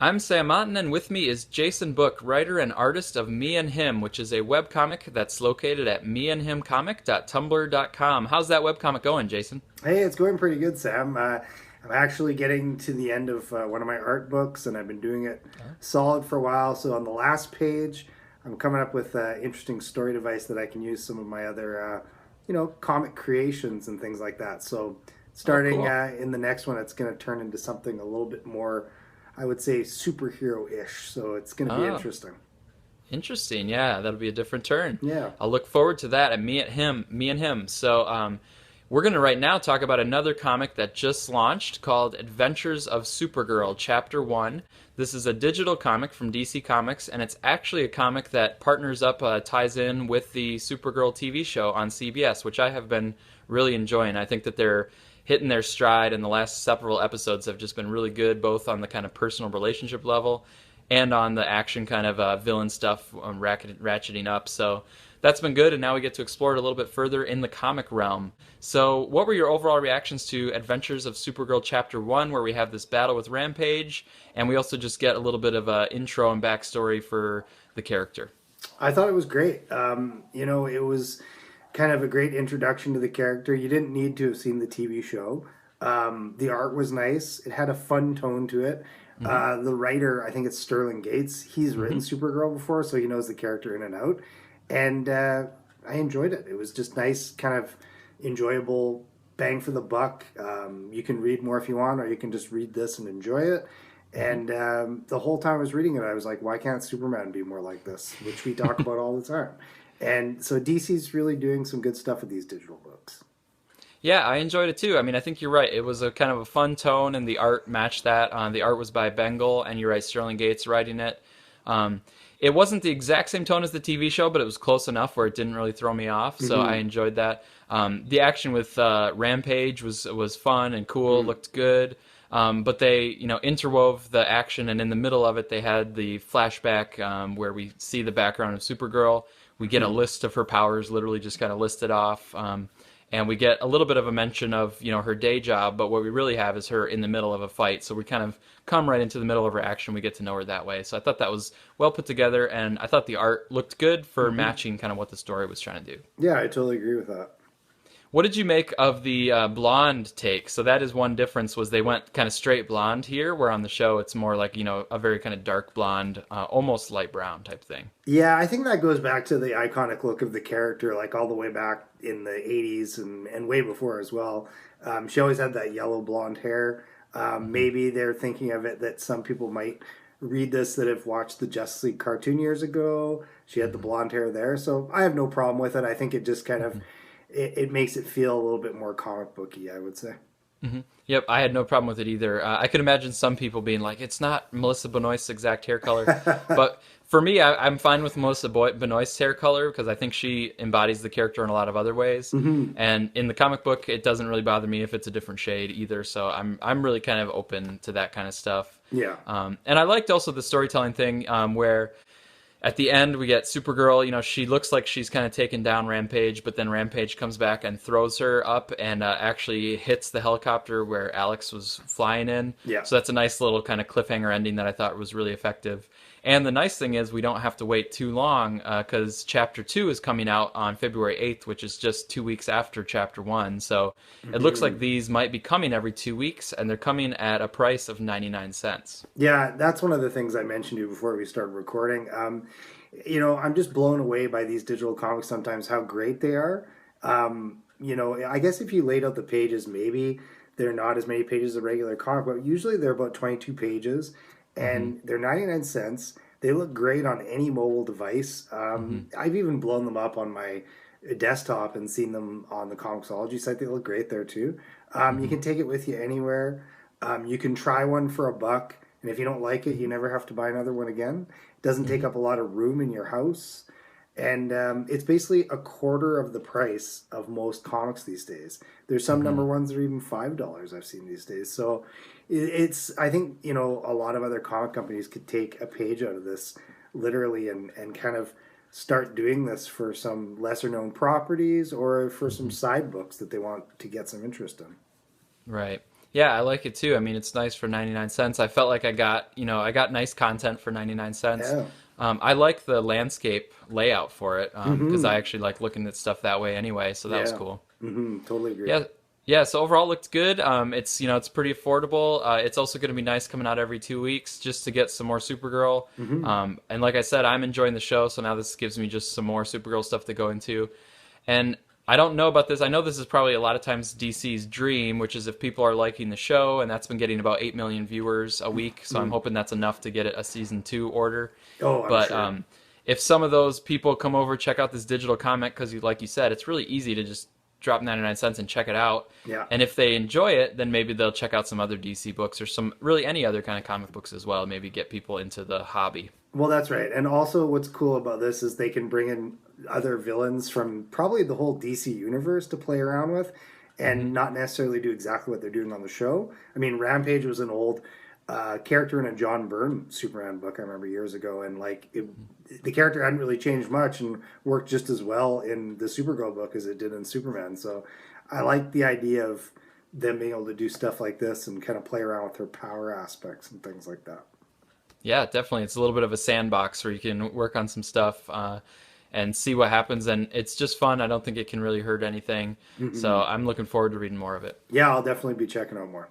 I'm Sam Otten, and with me is Jason Book, writer and artist of Me and Him, which is a webcomic that's located at meandhimcomic.tumblr.com. How's that webcomic going, Jason? Hey, it's going pretty good, Sam. I'm actually getting to the end of one of my art books, and I've been doing it solid for a while. So on the last page, I'm coming up with an interesting story device that I can use some of my other, comic creations and things like that. So Oh, starting cool. in the next one, it's going to turn into something a little bit more, I would say, superhero-ish. So it's going to be Oh, interesting. interesting. Yeah, that'll be a different turn. Yeah. I'll look forward to that at Me and Him. We're going to right now talk about another comic that just launched called Adventures of Supergirl, Chapter 1. This is a digital comic from DC Comics, and it's actually a comic that partners up, ties in with the Supergirl TV show on CBS, which I have been really enjoying. I think that they're hitting their stride, and the last several episodes have just been really good, both on the kind of personal relationship level and on the action kind of villain stuff, ratcheting up. So that's been good, and now we get to explore it a little bit further in the comic realm. So, what were your overall reactions to Adventures of Supergirl Chapter 1, where we have this battle with Rampage, and we also just get a little bit of an intro and backstory for the character? I thought it was great. It was kind of a great introduction to the character. You didn't need to have seen the TV show. The art was nice. It had a fun tone to it. Mm-hmm. The writer, I think it's Sterling Gates. He's written Mm-hmm. Supergirl before, so he knows the character in and out. And I enjoyed it. It was just nice, kind of enjoyable, bang for the buck. You can read more if you want, or you can just read this and enjoy it. And the whole time I was reading it, I was like, why can't Superman be more like this? Which we talk about all the time. And so DC's really doing some good stuff with these digital books. Yeah, I enjoyed it too. I mean, I think you're right. It was a kind of a fun tone, and the art matched that. The art was by Bengal, and you're right, Sterling Gates writing it. Um, it wasn't the exact same tone as the TV show, but it was close enough where it didn't really throw me off. So I Mm-hmm. enjoyed that. The action with Rampage was fun and cool, Mm-hmm. looked good. But they, interwove the action, and in the middle of it, they had the flashback where we see the background of Supergirl. We get a Mm-hmm. list of her powers, literally just kind of listed off. And we get a little bit of a mention of her day job, but what we really have is her in the middle of a fight. So we kind of come right into the middle of her action. We get to know her that way. So I thought that was well put together, and I thought the art looked good for Mm-hmm. matching kind of what the story was trying to do. Yeah, I totally agree with that. What did you make of the blonde take? So that is one difference, was they went kind of straight blonde here, where on the show it's more like a very kind of dark blonde, almost light brown type thing. Yeah, I think that goes back to the iconic look of the character, like all the way back in the 80s and way before as well. She always had that yellow blonde hair. Hmm. Maybe they're thinking of it that some people might read this that have watched the Justice League cartoon years ago. She had the Hmm. blonde hair there. So I have no problem with it. I think it just kind of Hmm. it makes it feel a little bit more comic booky, I would say. Hmm. Yep, I had no problem with it either. I could imagine some people being like, "It's not Melissa Benoist's exact hair color," but for me, I'm fine with Benoist's hair color because I think she embodies the character in a lot of other ways. Hmm. And in the comic book, it doesn't really bother me if it's a different shade either. So I'm really kind of open to that kind of stuff. Yeah. And I liked also the storytelling thing where at the end we get Supergirl. She looks like she's kind of taken down Rampage, but then Rampage comes back and throws her up and actually hits the helicopter where Alex was flying in. Yeah. So that's a nice little kind of cliffhanger ending that I thought was really effective. And the nice thing is we don't have to wait too long because Chapter 2 is coming out on February 8th, which is just 2 weeks after Chapter 1. So it looks like Hmm. these might be coming every 2 weeks, and they're coming at a price of 99 cents. Yeah, that's one of the things I mentioned to you before we started recording. I'm just blown away by these digital comics sometimes, how great they are. I guess if you laid out the pages, maybe they're not as many pages as a regular comic, but usually they're about 22 pages Mm-hmm. and they're 99 cents. They look great on any mobile device. Mm-hmm. I've even blown them up on my desktop and seen them on the Comixology site. They look great there too. You Mm-hmm. can take it with you anywhere. You can try one for $1, and if you don't like it, you never have to buy another one again. It doesn't take Mm-hmm. up a lot of room in your house, and it's basically a quarter of the price of most comics these days. There's some Mm-hmm. number ones that are even $5 I've seen these days. So it's I think a lot of other comic companies could take a page out of this literally and kind of start doing this for some lesser known properties or for some Mm-hmm. side books that they want to get some interest in. Right. Yeah, I like it too. I mean, it's nice for 99 cents. I felt like I got nice content for 99 cents. Yeah. I like the landscape layout for it because I Mm-hmm. actually like looking at stuff that way anyway, so that was Yeah. cool. Mm-hmm. Totally agree. Yeah, yeah. So overall, it looked good. It's it's pretty affordable. It's also going to be nice coming out every 2 weeks just to get some more Supergirl. Mm-hmm. And like I said, I'm enjoying the show, so now this gives me just some more Supergirl stuff to go into. And I don't know about this. I know this is probably a lot of times DC's dream, which is if people are liking the show, and that's been getting about 8 million viewers a week. So I'm Mm-hmm. hoping that's enough to get it a season 2 order. Oh, I'm But sure. if some of those people come over, check out this digital comic, because like you said, it's really easy to just drop 99 cents and check it out. Yeah. And if they enjoy it, then maybe they'll check out some other DC books or some really any other kind of comic books as well. Maybe get people into the hobby. Well, that's right. And also, what's cool about this is they can bring in other villains from probably the whole DC universe to play around with Hmm. and not necessarily do exactly what they're doing on the show. I mean, Rampage was an old character in a John Byrne Superman book I remember years ago, and the character hadn't really changed much and worked just as well in the Supergirl book as it did in Superman. So I like the idea of them being able to do stuff like this and kind of play around with her power aspects and things like that. Yeah, definitely. It's a little bit of a sandbox where you can work on some stuff and see what happens. And it's just fun. I don't think it can really hurt anything. So Hmm. I'm looking forward to reading more of it. Yeah, I'll definitely be checking out more.